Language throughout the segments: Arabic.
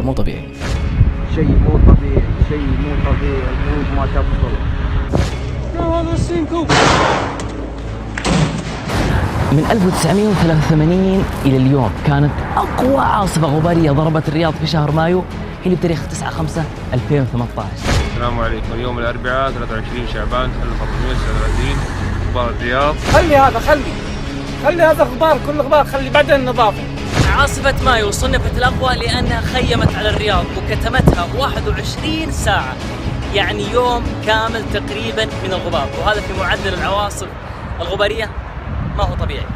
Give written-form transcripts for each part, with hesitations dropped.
مو طبيعي. شيء مو طبيعي، شيء مو طبيعي، البيوت ما تفصل. من 1983 إلى اليوم كانت أقوى عاصفة غبارية ضربت الرياض في شهر مايو هي اللي بتاريخ 9/5/2018. السلام عليكم. يوم الأربعاء 23 شعبان 1439 غبار الرياض. خلي هذا غبار، كل غبار خلي بعدين النظافة. عاصفة مايو صنفت الأقوى لأنها خيمت على الرياض وكتمتها 21 ساعة، يعني يوم كامل تقريبا من الغبار، وهذا في معدل العواصف الغبارية ما هو طبيعي.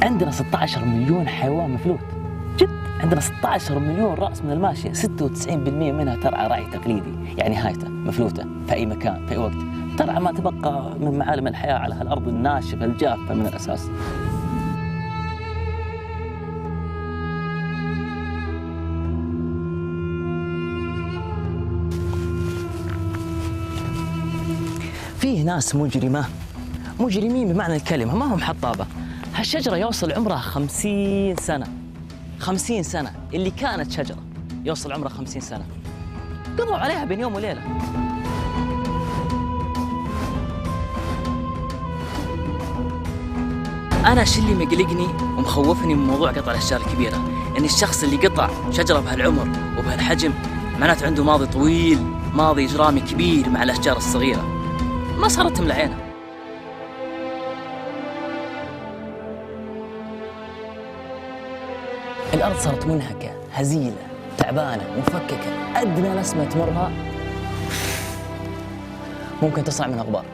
عندنا 16 مليون حيوان مفلوت، جد عندنا 16 مليون رأس من الماشية، 96% منها ترعى راعي تقليدي، يعني هايته مفلوتة في أي مكان في أي وقت، ترعى ما تبقى من معالم الحياة على هالأرض الناشفة الجافة من الأساس. فيه ناس مجرمين بمعنى الكلمة، ما هم حطابة. هالشجرة يوصل عمرها 50 سنة، 50 سنة اللي كانت شجرة يوصل عمرها 50 سنة، قضوا عليها بين يوم وليلة. أنا الشيء اللي مقلقني ومخوفني من موضوع قطع الأشجار الكبيرة إن الشخص اللي قطع شجرة بهالعمر وبهالحجم معناته عنده ماضي طويل، ماضي إجرامي كبير مع الأشجار الصغيرة، ما صارت ملعينة. الأرض صارت منهكة، هزيلة، تعبانة، مفككة، أدنى نسمة تمرها ممكن تصنع منها غبار.